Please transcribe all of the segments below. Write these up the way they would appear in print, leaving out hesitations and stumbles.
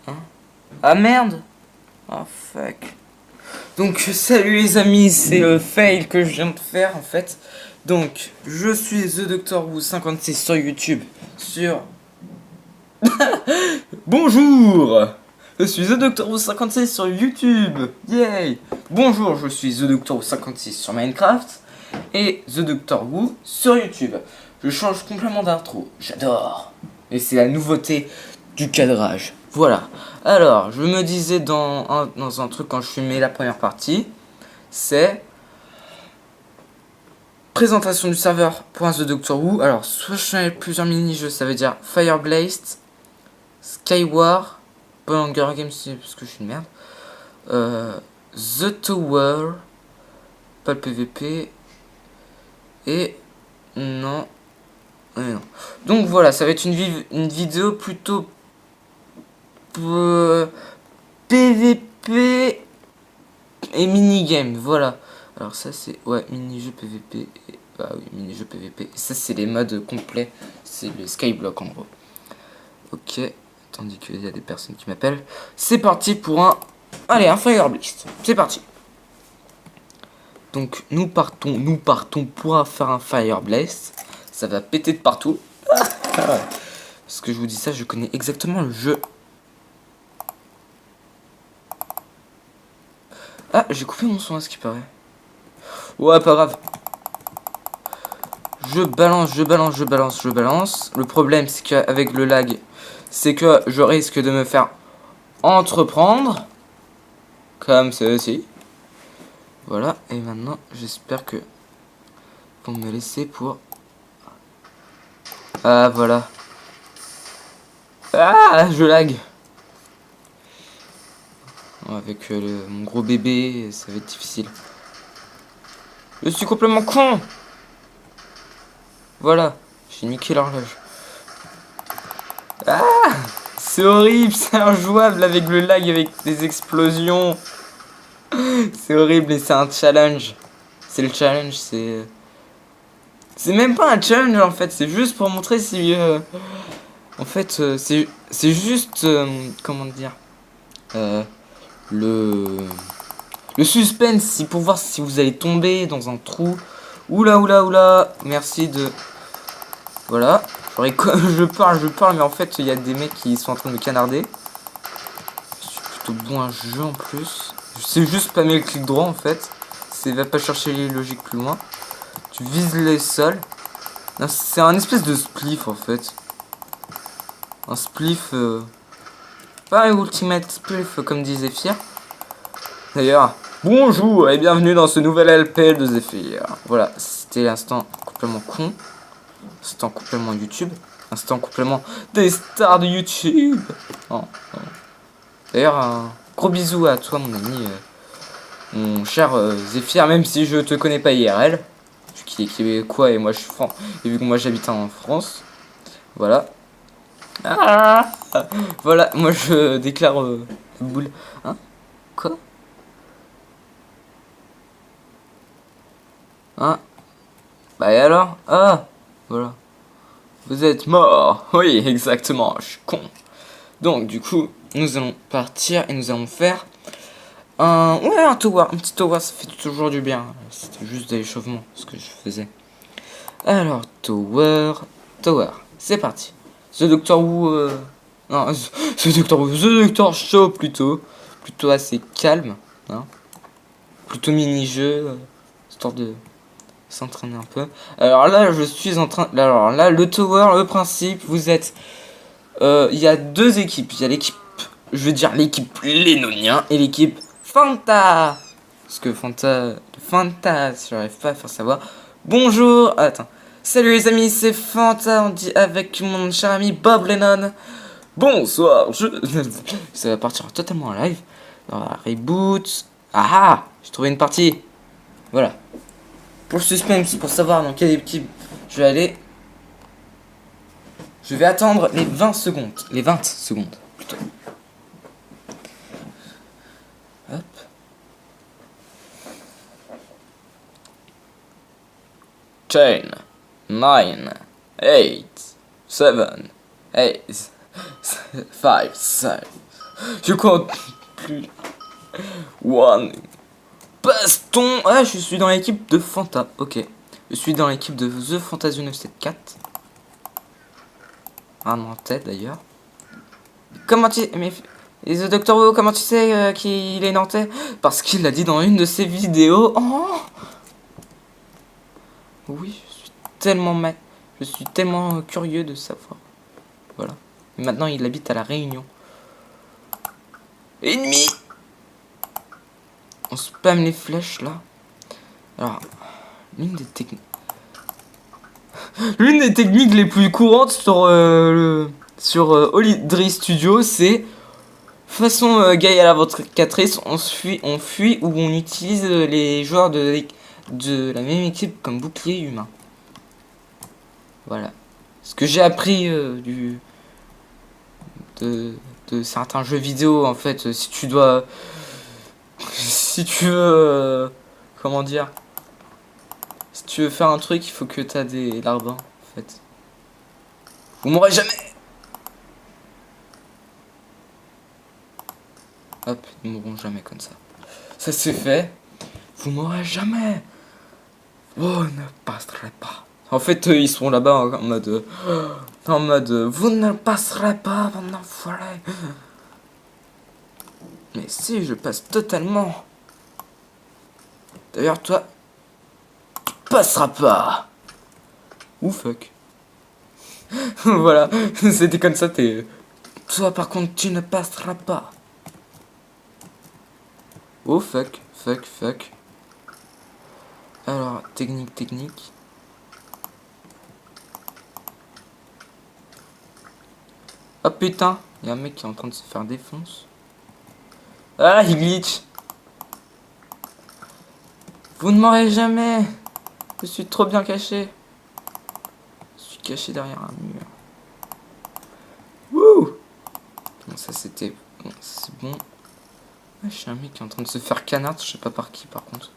Hein? Ah merde! Oh fuck. Donc salut les amis, c'est le fail que je viens de faire en fait. Donc je suis The Doctor Who 56 sur YouTube. Bonjour! Je suis The Doctor Who 56 sur YouTube. Yay! Bonjour, je suis The Doctor Who 56 sur Minecraft. Et The Doctor Who sur YouTube. Je change complètement d'intro. J'adore. Et c'est la nouveauté du cadrage. Voilà. Alors, je me disais dans un truc quand je filmais la première partie, c'est présentation du serveur pour The Doctor Who. Alors, soit je fais plusieurs mini-jeux, ça veut dire Fireblast, Skywar, pas Hunger Games parce que je suis une merde. The Tower, pas le PVP. Et non. Non. Donc voilà, ça va être une vidéo plutôt PVP et minigame. Voilà. Alors ça c'est mini-jeu PVP. Bah oui, mini-jeu PVP. Et ça c'est les modes complets. C'est le Skyblock en gros. Ok. Tandis qu'il y a des personnes qui m'appellent. C'est parti pour un... Allez, un Fireblast. C'est parti. Donc nous partons pour faire un Fireblast. Ça va péter de partout. Parce que je vous dis ça, je connais exactement le jeu. Ah, j'ai coupé mon son à ce qui paraît. Ouais, pas grave. Je balance. Le problème, c'est qu'avec le lag, c'est que je risque de me faire entreprendre. Comme ceci. Voilà, et maintenant, j'espère que vont me laisser pour... Ah, voilà. Ah, je lag. Avec mon gros bébé, ça va être difficile. Je suis complètement con. Voilà, j'ai niqué l'horloge. Ah, c'est horrible, c'est injouable avec le lag, avec des explosions. C'est horrible et c'est un challenge. C'est le challenge, c'est... C'est même pas un challenge en fait, c'est juste pour montrer si... En fait, c'est juste... comment dire le suspense, si pour voir si vous allez tomber dans un trou. Oula, merci de... Voilà. Je parle, mais en fait, il y a des mecs qui sont en train de me canarder. Je suis plutôt bon à jeu en plus. Je sais juste spammer le clic droit en fait. Va pas chercher les logiques plus loin. Tu vises les sols. C'est un espèce de spliff en fait. Un spliff... Pas un ultimate spliff comme dit Zephyr. D'ailleurs, bonjour et bienvenue dans ce nouvel LP de Zephyr. Voilà, c'était l'instant complètement con. Instant complètement YouTube. Instant complètement des stars de YouTube. Oh. D'ailleurs, un gros bisou à toi, mon ami, mon cher Zephyr, même si je te connais pas IRL. Qui est québécois et moi je suis franc. Et vu que moi j'habite en France. Voilà. Ah, voilà, moi je déclare boule. Hein? Quoi? Hein? Bah et alors? Ah! Voilà. Vous êtes mort! Oui, exactement, je suis con. Donc, du coup, nous allons partir et nous allons faire un tower. Un petit tower, ça fait toujours du bien. C'était juste de l'échauffement, ce que je faisais. Alors, tower. C'est parti. The Doctor Who. Non, The Doctor Who. The Doctor Show plutôt. Plutôt assez calme. Hein. Plutôt mini-jeu. Histoire de s'entraîner un peu. Alors là, je suis en train... Alors là, le tower, le principe, vous êtes... Il y a deux équipes. Il y a l'équipe... Je veux dire l'équipe Lénonien et l'équipe Fanta. Parce que Fanta... j'arrive pas à faire savoir. Bonjour. Attends. Salut les amis, c'est Fanta. On dit avec mon cher ami Bob Lennon. Bonsoir. Ça va partir totalement en live. Alors, reboot. Ah, j'ai trouvé une partie. Voilà. Pour le suspense, pour savoir dans quelle équipe je vais aller, je vais attendre les 20 secondes. Les 20 secondes, plutôt. Hop. Chain. 9, 8, 7, 8, 5, Je compte plus. One. Baston. Ah, je suis dans l'équipe de Fanta. Ok. Je suis dans l'équipe de The Fantasy 974. Un Nantais d'ailleurs. Comment tu... Mais... Et The Doctor Who, comment tu sais qu'il est nantais? Parce qu'il l'a dit dans une de ses vidéos. Oh oui, je suis tellement curieux de savoir. Voilà. Et maintenant, il habite à La Réunion. Ennemi! On spam les flèches, là. Alors, l'une des techniques... L'une des techniques les plus courantes sur Olydri Studio, c'est... Façon Gaïa la vocatrice, on fuit ou on utilise les joueurs de la même équipe comme bouclier humain. Voilà. Ce que j'ai appris de certains jeux vidéo, en fait, si tu dois... Si tu veux... comment dire? Si tu veux faire un truc, il faut que t'as des larbins, en fait. Vous mourrez jamais! Hop, ils mourront jamais comme ça. Ça c'est fait. Vous mourrez jamais! Vous ne passerez pas. En fait, ils sont là-bas en mode... vous ne passerez pas, bande d'enfoirés. Mais si, je passe totalement. D'ailleurs, toi, tu passeras pas. Ou fuck. Voilà, c'était comme ça, t'es... Toi, par contre, tu ne passeras pas. Oh fuck, fuck, fuck. Alors, technique. Oh putain, il y a un mec qui est en train de se faire défonce. Ah, il glitch. Vous ne m'aurez jamais. Je suis trop bien caché. Je suis caché derrière un mur. Wouh. Bon, ça c'était... Bon, c'est bon. Ah, je suis un mec qui est en train de se faire canard, je sais pas par qui par contre.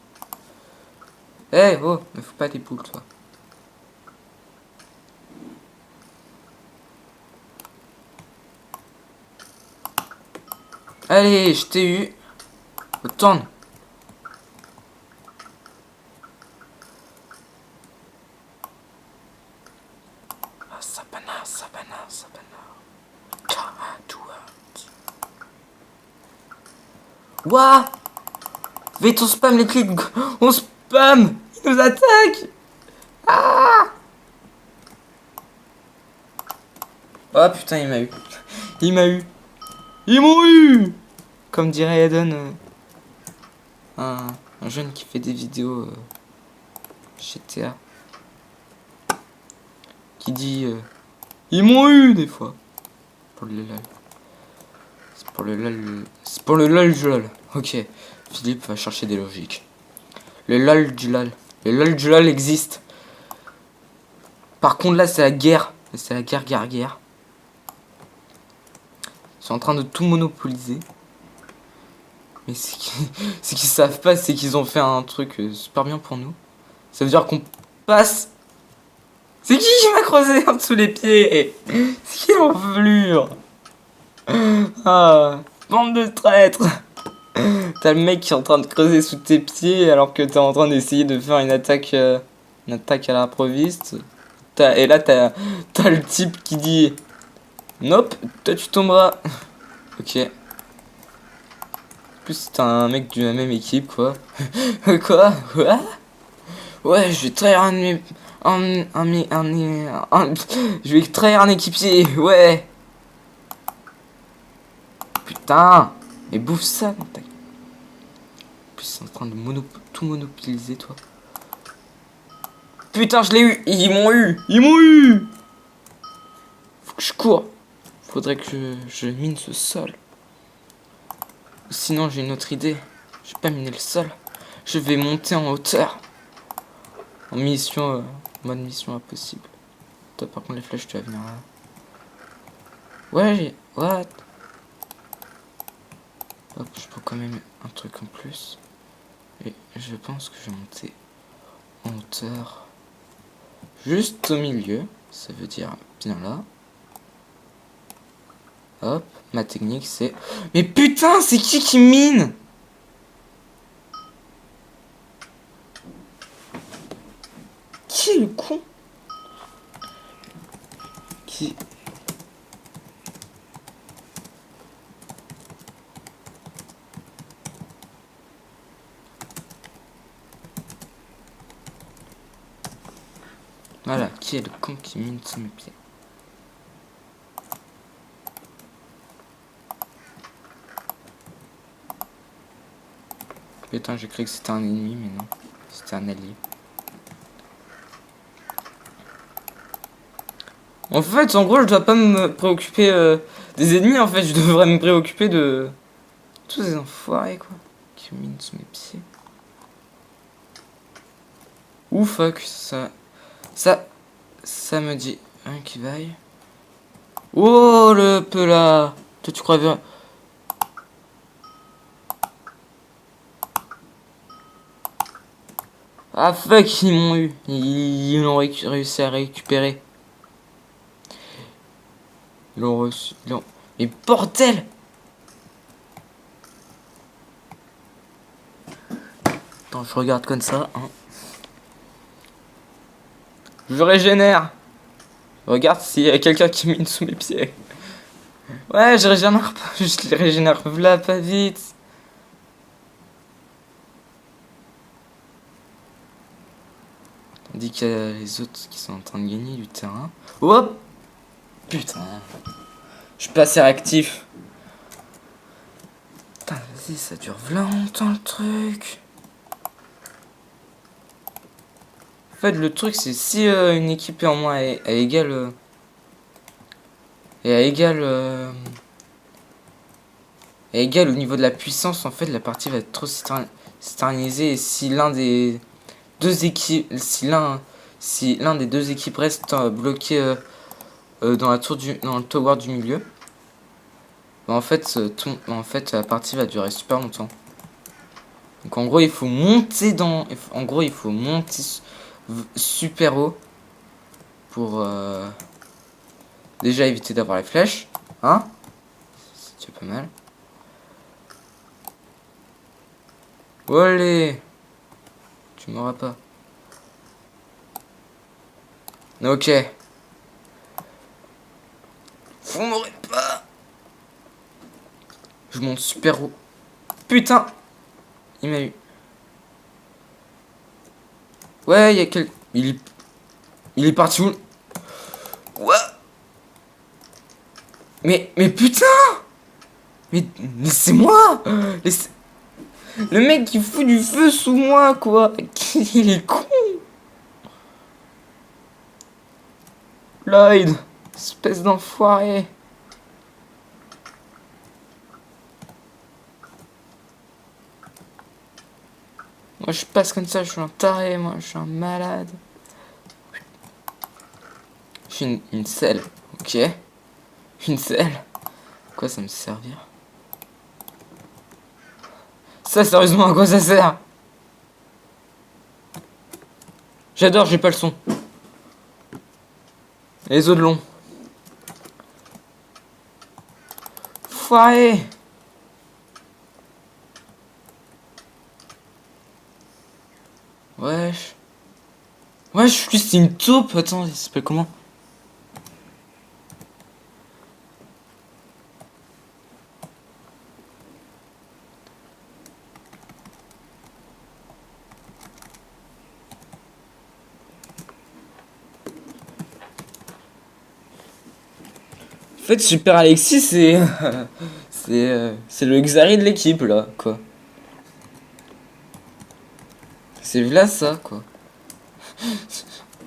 Eh hey, oh, mais faut pas des boules toi. Allez, je t'ai eu. Tourne. Ah, Sabana. Ouah. Vite, on spam les clics. On spam. Ils nous attaquent. Ah. Oh putain, il m'a eu. Il m'a eu. Ils m'ont eu. Comme dirait Eden, un jeune qui fait des vidéos GTA. Qui dit ils m'ont eu des fois. Pour le lol. C'est pour le lol. C'est pour le lol du lol. Ok. Philippe va chercher des logiques. Le lol du lol. Le lol du lol existe. Par contre là c'est la guerre. C'est la guerre. Ils sont en train de tout monopoliser. Mais ce qu'ils savent pas, c'est qu'ils ont fait un truc super bien pour nous. Ça veut dire qu'on passe. C'est qui m'a creusé en dessous les pieds? C'est qui l'enflure? Ah, bande de traîtres. T'as le mec qui est en train de creuser sous tes pieds alors que t'es en train d'essayer de faire une attaque à l'improviste. Et là t'as le type qui dit nope, toi tu tomberas. Ok. En plus c'est un mec de la même équipe quoi. Quoi? Ouais, je vais trahir je vais trahir un équipier, ouais. Putain, mais bouffe ça dans ta... En plus c'est en train de tout monopoliser toi. Putain, je l'ai eu, ils m'ont eu. Faut que je cours. Faudrait que je mine ce sol. Sinon j'ai une autre idée. Je vais pas miner le sol. Je vais monter en hauteur. En mission, mode mission impossible. Toi par contre les flèches tu vas venir là. Ouais, what? Hop, je peux quand même un truc en plus. Et je pense que je vais monter en hauteur. Juste au milieu. Ça veut dire bien là. Hop, ma technique c'est... Mais putain, c'est qui mine? Qui est le con? Qui... Voilà, qui est le con qui mine sous mes pieds? Putain, j'ai cru que c'était un ennemi, mais non. C'était un allié. En fait, en gros, je dois pas me préoccuper des ennemis, en fait. Je devrais me préoccuper de... tous ces enfoirés, quoi. Qui minent sous mes pieds. Ouh, fuck, ça me dit rien qui vaille. Oh, le peu là. Toi, tu crois bien... Ah fuck, ils m'ont eu. Ils l'ont réussi à récupérer. Ils l'ont reçu. Mais bordel! Attends, je regarde comme ça. Hein. Je régénère. Regarde s'il y a quelqu'un qui mine sous mes pieds. Ouais, je régénère pas. Je les régénère là, pas vite. Tandis qu'il y a les autres qui sont en train de gagner du terrain. Hop! Putain. Je suis pas assez réactif. Putain, vas-y, ça dure longtemps le truc. En fait, le truc, c'est si une équipe est en moins est à égale... et égale au niveau de la puissance, en fait, la partie va être trop citernisée. Et si l'un des deux équipes... Si l'un des deux équipes reste bloqué dans le tower du milieu, bah, en fait, la partie va durer super longtemps. Donc en gros, il faut monter dans... En gros, il faut monter super haut pour déjà éviter d'avoir les flèches. Hein? C'est déjà pas mal. Allez! Tu m'auras pas. Ok. Vous m'aurez pas! Je monte super haut. Putain! Il m'a eu. Ouais, il y a quel... Il est parti où? What? Mais putain! Mais laissez-moi! Le mec qui fout du feu sous moi, quoi! Il est con! Lloyd! Espèce d'enfoiré! Moi je passe comme ça, je suis un taré, moi je suis un malade. Je suis une selle, ok? Une selle? Quoi ça me servir? Ça sérieusement à quoi ça sert? J'adore, j'ai pas le son. Les os de long. Foiré! Wesh. Wesh, c'est une taupe. Attends, il s'appelle comment? En fait, Super Alexis, c'est... c'est le Xari de l'équipe, là, quoi. C'est là ça, quoi.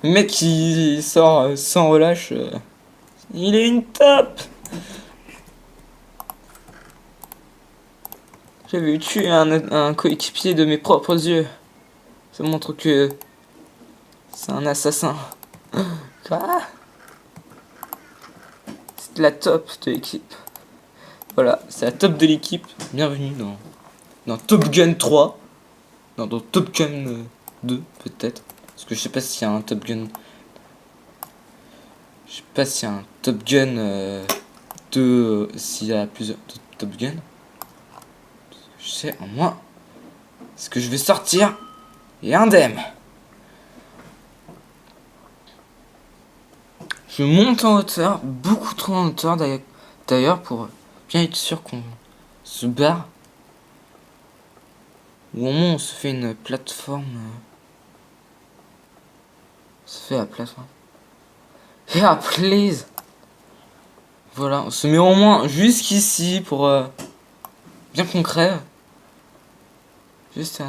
Le mec qui sort sans relâche. Il est une top! J'avais tué un coéquipier de mes propres yeux. Ça montre que c'est un assassin. Quoi? C'est la top de l'équipe. Voilà, c'est la top de l'équipe. Bienvenue dans Top Gun 3. Non, dans Top Gun 2, peut-être. Parce que je sais pas s'il y a un Top Gun. Je sais pas s'il y a un Top Gun de s'il y a plusieurs de Top Gun. Je sais en moins ce que je vais sortir et indemne. Je monte en hauteur, beaucoup trop en hauteur d'ailleurs pour bien être sûr qu'on se barre. Ou au moins on se fait une plateforme. On se fait la plateforme. Yeah, please. Voilà, on se met au moins jusqu'ici pour bien qu'on crève. Juste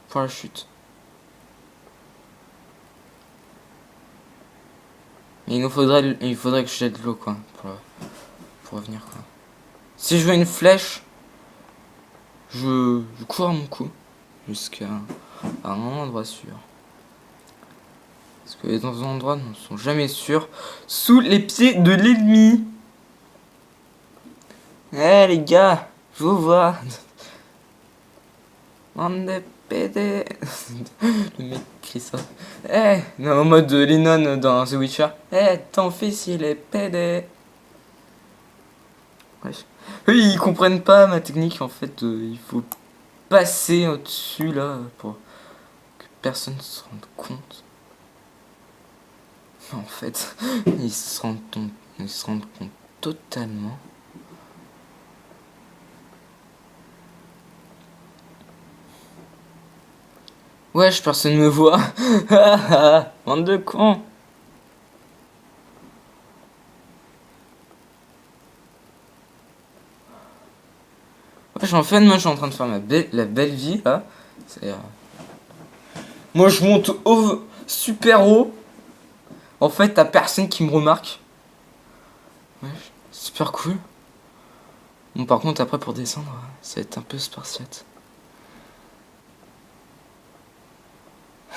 pour la chute. Mais il faudrait que je jette de l'eau quoi pour revenir quoi. Si je veux une flèche, je cours à mon cou jusqu'à un endroit sûr. Parce que les endroits ne sont jamais sûrs sous les pieds de l'ennemi. Eh les gars, je vous vois. Bande de PD. Le mec crie ça. En mode Lennon dans The Witcher. Ton fils il est PD. Wesh. Eux ils comprennent pas ma technique en fait. Il faut passer au-dessus là pour que personne se rende compte. En fait, ils se rendent compte totalement. Wesh, personne me voit. Bande de cons. Wesh, en fait, moi je suis en train de faire la belle vie là. Moi je monte super haut. En fait, t'as personne qui me remarque. Wesh, super cool. Bon, par contre, après pour descendre, ça va être un peu spartiate.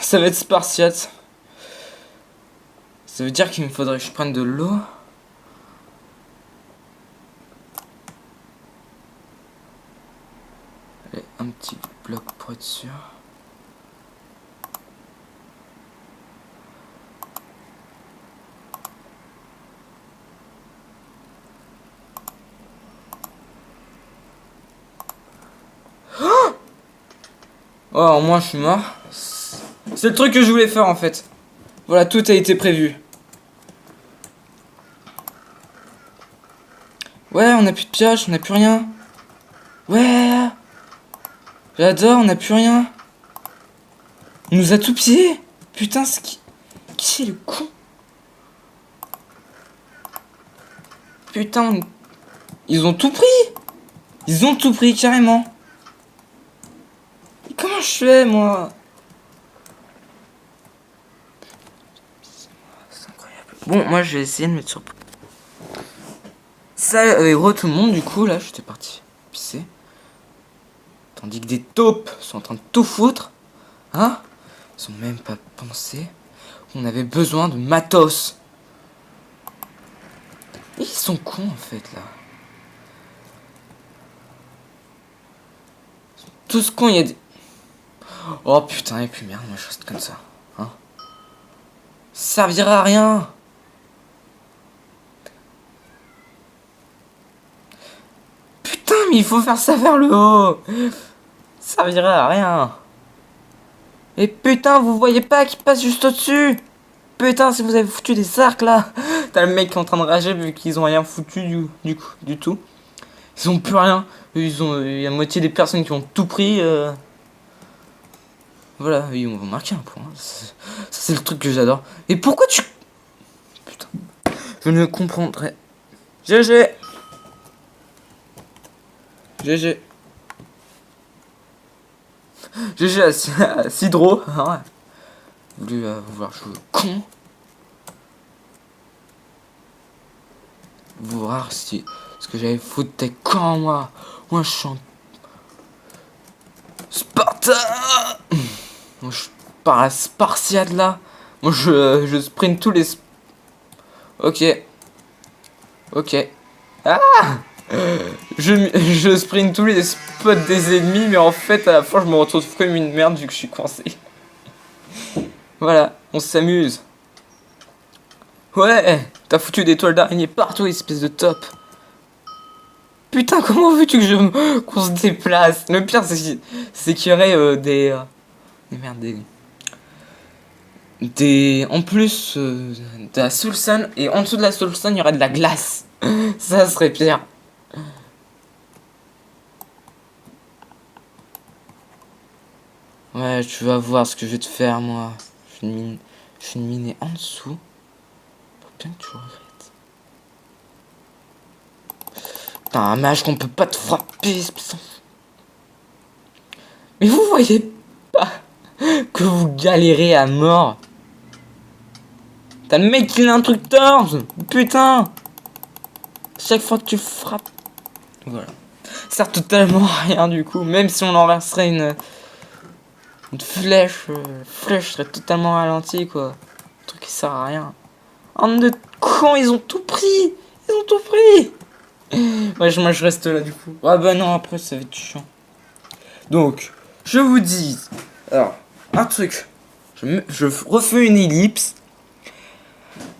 Ça va être spartiate. Ça veut dire qu'il me faudrait que je prenne de l'eau. Allez, un petit bloc pour être sûr. Oh, au moins je suis mort. C'est le truc que je voulais faire en fait. Voilà, tout a été prévu. Ouais, on a plus de pioche, on a plus rien. Ouais. J'adore, on a plus rien. On nous a tout pillé. Putain, qui est le con? Putain, ils ont tout pris. Ils ont tout pris carrément. Et comment je fais moi? C'est incroyable. Bon, moi je vais essayer de mettre sur. Ça, heureux tout le monde, du coup, là, j'étais parti pisser. Tandis que des taupes sont en train de tout foutre. Hein? Ils ont même pas pensé qu'on avait besoin de matos. Ils sont cons, en fait, là. Ils sont tous cons, il y a des... Oh, putain, et puis merde, moi, je reste comme ça. Hein? Ça servira à rien. Mais il faut faire ça vers le haut. Ça servirait à rien. Et putain, vous voyez pas qu'il passe juste au-dessus? Putain, si vous avez foutu des arcs là. T'as le mec qui est en train de rager vu qu'ils ont rien foutu du tout. Ils ont plus rien. Il y a la moitié des personnes qui ont tout pris. Voilà, oui, on va marquer un point. Ça, c'est le truc que j'adore. Et pourquoi tu... Putain. Je ne comprendrai... GG. GG. GG à Cidro. Ah ouais. Voulu voir jouer au con. Vous voir si ce que j'avais foutu tes camps moi. Moi je chante Sparta. Moi je pars à Spartiate là. Moi je sprint tous les Ok. Ah. Je sprint tous les spots des ennemis, mais en fait à la fin je me retrouve comme une merde vu que je suis coincé. Voilà, on s'amuse. Ouais, t'as foutu des toiles d'araignée partout, espèce de top. Putain, comment veux-tu que qu'on se déplace? Le pire, c'est qu'il y aurait merde, en plus de la Soulstone, et en dessous de la Soulstone, il y aurait de la glace. Ça serait pire. Ouais, tu vas voir ce que je vais te faire, moi. Je vais une miner en dessous. Pour bien que tu regrettes. Putain, un mage qu'on peut pas te frapper, putain. Mais vous voyez pas que vous galérez à mort? T'as le mec qui a un truc torse. Putain. Chaque fois que tu frappes. Voilà. Ça sert totalement à rien du coup. Même si on renverserait une flèche. Flèche serait totalement ralentie quoi. Un truc qui sert à rien. En de cons, ils ont tout pris. Ils ont tout pris. Ouais, moi je reste là du coup. Ah bah non, après ça va être chiant. Donc, je vous dis. Alors, un truc. Je refais une ellipse.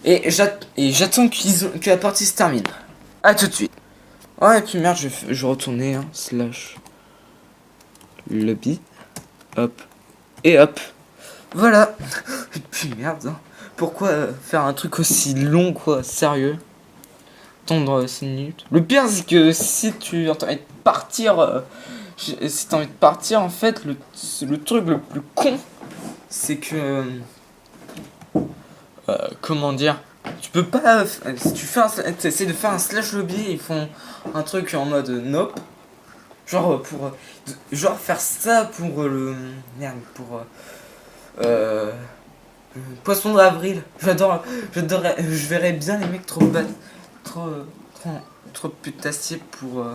Et j'attends que la partie se termine. A tout de suite. Oh et puis merde, je vais retourner, hein, slash lobby. Hop. Et hop. Voilà. Et puis merde, hein. Pourquoi faire un truc aussi long, quoi, sérieux? Attendre 6 minutes. Le pire, c'est que si tu as envie de partir, si t'as envie de partir, en fait, le truc le plus con, c'est que... comment dire? Tu peux pas... si tu essaies de faire un slash lobby, ils font un truc en mode nope. Genre pour... genre faire ça pour le... Merde, pour... Poisson d'avril. Je verrais bien les mecs trop putassiers pour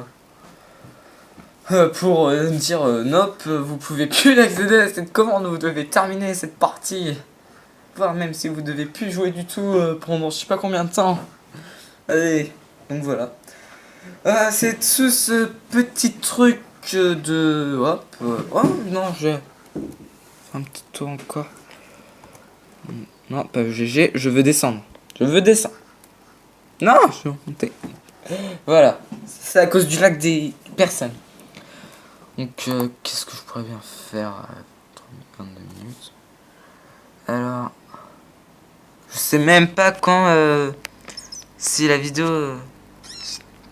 dire nope, vous pouvez plus accéder à cette commande, vous devez terminer cette partie. Voire même si vous devez plus jouer du tout pendant je sais pas combien de temps. Allez, donc voilà. C'est tout ce petit truc de... Hop. Oh non, je vais faire un petit tour encore. Non, pas GG, je veux descendre. Je veux descendre. Non, je veux monter. Voilà. C'est à cause du lac des personnes. Donc, qu'est-ce que je pourrais bien faire à 22 minutes? Alors... Je sais même pas quand... si la vidéo...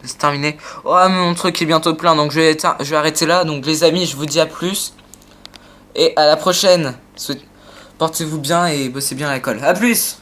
se terminer. Oh, mais mon truc est bientôt plein, donc je vais arrêter là. Donc, les amis, je vous dis à plus. Et à la prochaine. Portez-vous bien et bossez bien à l'école. A plus!